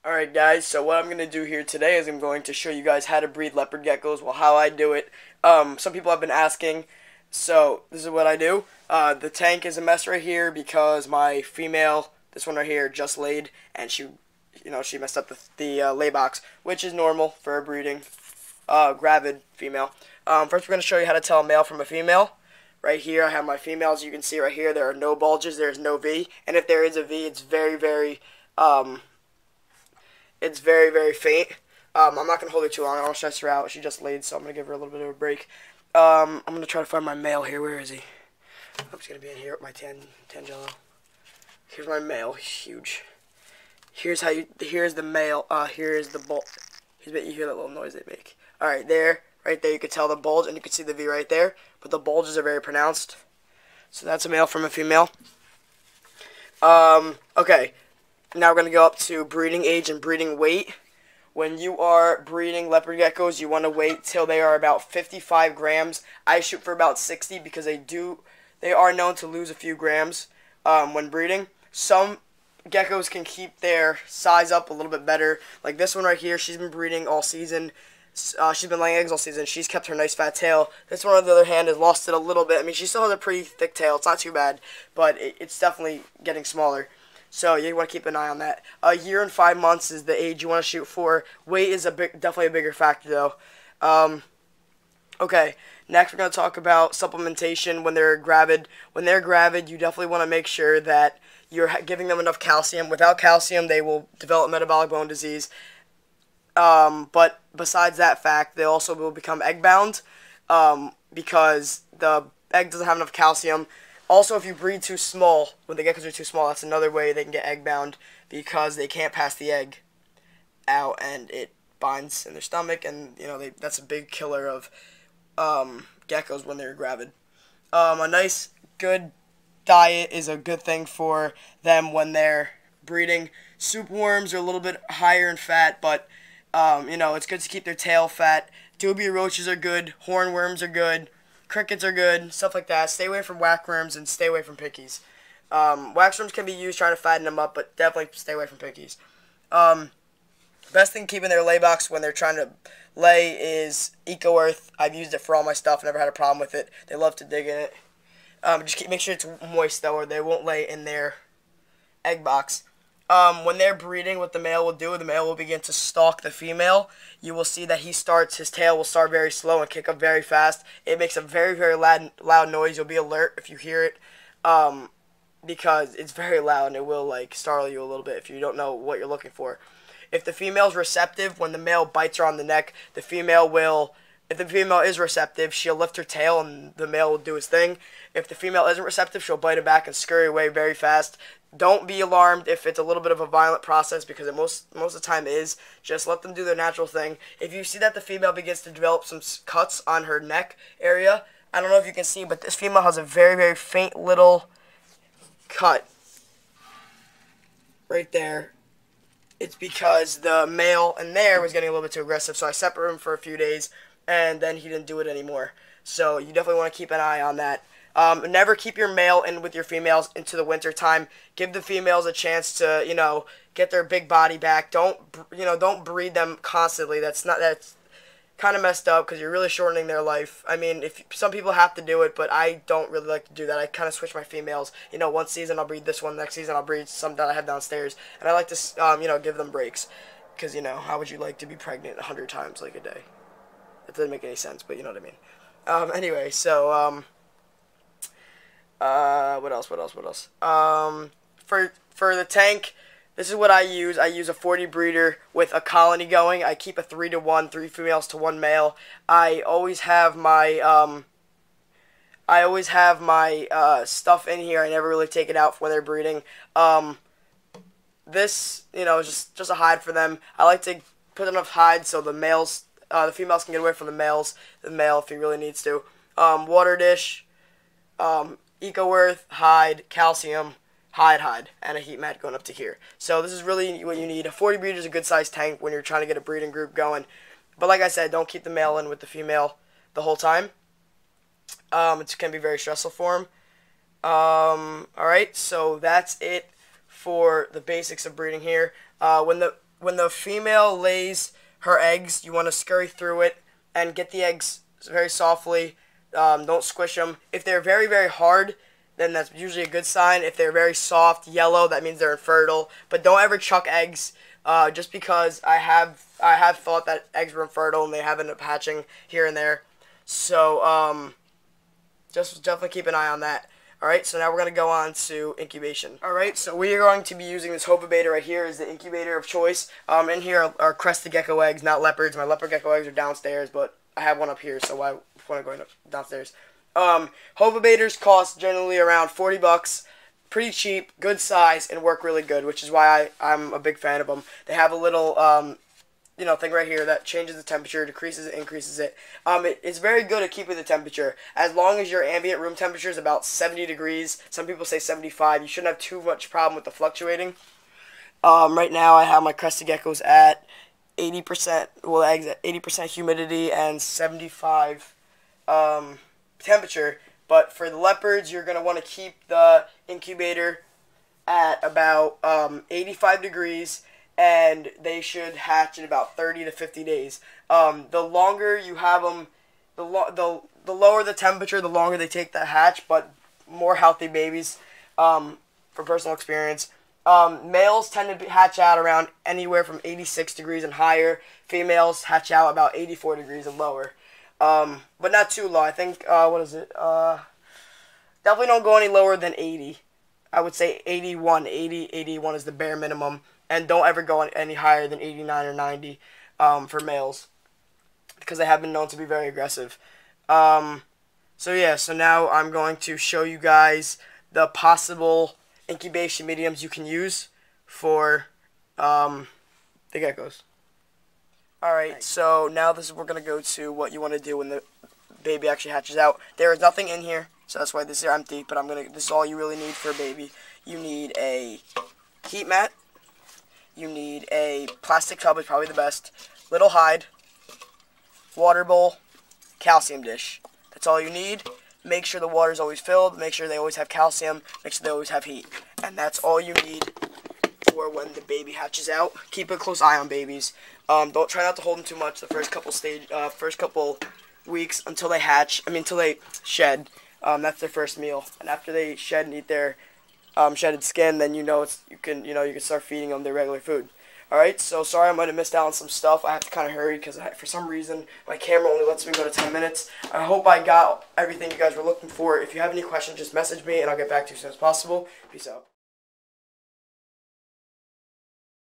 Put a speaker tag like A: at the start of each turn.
A: Alright guys, so what I'm going to do here today is I'm going to show you guys how to breed leopard geckos, well how I do it. Some people have been asking, so this is what I do. The tank is a mess right here because my female, this one right here, just laid and she messed up the lay box, which is normal for a breeding gravid female. First we're going to show you how to tell a male from a female. Right here I have my females. You can see right here there are no bulges, there's no V, and if there is a V it's very faint. I'm not going to hold her too long. I don't stress her out. She just laid, so I'm going to give her a little bit of a break. I'm going to try to find my male here. Where is he? I'm just going to be in here with my Tangelo. Here's my male. He's huge. Here's the male. Here's the bulge. You hear that little noise they make. Alright, there. Right there you can tell the bulge, and you can see the V right there. But the bulges are very pronounced. So that's a male from a female. Okay. Now we're going to go up to breeding age and breeding weight. When you are breeding leopard geckos, you want to wait till they are about 55 grams. I shoot for about 60 because they are known to lose a few grams when breeding. Some geckos can keep their size up a little bit better. Like this one right here, she's been breeding all season. She's been laying eggs all season. She's kept her nice fat tail. This one, on the other hand, has lost it a little bit. I mean, she still has a pretty thick tail. It's not too bad, but it's definitely getting smaller. So you want to keep an eye on that. A year and 5 months is the age you want to shoot for. Weight is definitely a bigger factor though. Okay, next we're going to talk about supplementation when they're gravid. When they're gravid, you definitely want to make sure that you're giving them enough calcium. Without calcium, they will develop metabolic bone disease. But besides that fact, they also will become egg bound because the egg doesn't have enough calcium. Also, if you breed too small, when the geckos are too small, that's another way they can get egg bound because they can't pass the egg out and it binds in their stomach, and that's a big killer of geckos when they're gravid. A nice, good diet is a good thing for them when they're breeding. Soup worms are a little bit higher in fat, but it's good to keep their tail fat. Dubia roaches are good. Hornworms are good. Crickets are good, stuff like that. Stay away from whackworms and stay away from pickies. Waxworms can be used trying to fatten them up, but definitely stay away from pickies. Best thing keeping their lay box when they're trying to lay is Eco Earth. I've used it for all my stuff, never had a problem with it. They love to dig in it. Just make sure it's moist though, or they won't lay in their egg box. When they're breeding, what the male will do, the male will begin to stalk the female. You will see that his tail will start very slow and kick up very fast. It makes a very loud noise. You'll be alert if you hear it, because it's very loud and it will startle you a little bit if you don't know what you're looking for. If the female's receptive, when the male bites her on the neck, if the female is receptive, she'll lift her tail and the male will do his thing. If the female isn't receptive, she'll bite it back and scurry away very fast. Don't be alarmed if it's a little bit of a violent process, because it most of the time is. Just let them do their natural thing. If you see that the female begins to develop some cuts on her neck area, I don't know if you can see, but this female has a very faint little cut right there. It's because the male in there was getting a little bit too aggressive, so I separated him for a few days, and then he didn't do it anymore. So you definitely want to keep an eye on that. Never keep your male in with your females into the winter time. Give the females a chance to, get their big body back. Don't breed them constantly. That's kind of messed up because you're really shortening their life. I mean, some people have to do it, but I don't really like to do that. I kind of switch my females. One season I'll breed this one, next season I'll breed some that I have downstairs, and I like to, give them breaks, because how would you like to be pregnant 100 times a day? That doesn't make any sense, but you know what I mean. Anyway, so what else? For the tank, this is what I use. I use a 40 breeder with a colony going. I keep a 3-to-1, 3 females to 1 male. I always have my stuff in here. I never really take it out when they're breeding. This, is just a hide for them. I like to put enough hide so the females can get away from the male if he really needs to. Water dish, Eco Earth, hide, calcium, hide, and a heat mat going up to here. So this is really what you need. A 40 breeder is a good sized tank when you're trying to get a breeding group going. But like I said, don't keep the male in with the female the whole time. It can be very stressful for them. Alright, so that's it for the basics of breeding here. When the when the female lays her eggs, you want to scurry through it and get the eggs very softly. Don't squish them. If they're very, very hard, then that's usually a good sign. If they're very soft, yellow, that means they're infertile. But don't ever chuck eggs, just because I have thought that eggs were infertile and they have ended up hatching here and there. So just definitely keep an eye on that. Alright, so now we're going to go on to incubation. Alright, so we are going to be using this Hovabator right here as the incubator of choice. In here are crested gecko eggs, not leopards. My leopard gecko eggs are downstairs, but I have one up here, so why want to go downstairs? Hovabators cost generally around 40 bucks. Pretty cheap, good size, and work really good, which is why I'm a big fan of them. They have a little thing right here that changes the temperature, decreases it, increases it. It's very good at keeping the temperature. As long as your ambient room temperature is about 70 degrees, some people say 75, you shouldn't have too much problem with the fluctuating. Right now I have my crested geckos at 80%, well, eggs at 80% humidity and 75 temperature. But for the leopards, you're going to want to keep the incubator at about 85 degrees, and they should hatch in about 30 to 50 days. The longer you have them, the lower the temperature, the longer they take to hatch, but more healthy babies, from personal experience. Males tend to hatch out around anywhere from 86 degrees and higher. Females hatch out about 84 degrees and lower. But not too low. I think, what is it? Definitely don't go any lower than 80. I would say 81. 81 is the bare minimum. And don't ever go any higher than 89 or 90 for males, because they have been known to be very aggressive. So yeah, so now I'm going to show you guys the possible incubation mediums you can use for the geckos. Alright, so now we're going to go to what you want to do when the baby actually hatches out. There is nothing in here, so that's why this is empty, but this is all you really need for a baby. You need a heat mat. You need a plastic tub, is probably the best. Little hide, water bowl, calcium dish. That's all you need. Make sure the water is always filled. Make sure they always have calcium. Make sure they always have heat. And that's all you need for when the baby hatches out. Keep a close eye on babies. Don't try not to hold them too much the first couple weeks until they hatch. Until they shed. That's their first meal. And after they shed and eat their shedded skin, then you can start feeding them their regular food. Alright, so sorry I might have missed out on some stuff. I have to kind of hurry because for some reason my camera only lets me go to 10 minutes. I hope I got everything you guys were looking for. If you have any questions, just message me and I'll get back to you as soon as possible. Peace out.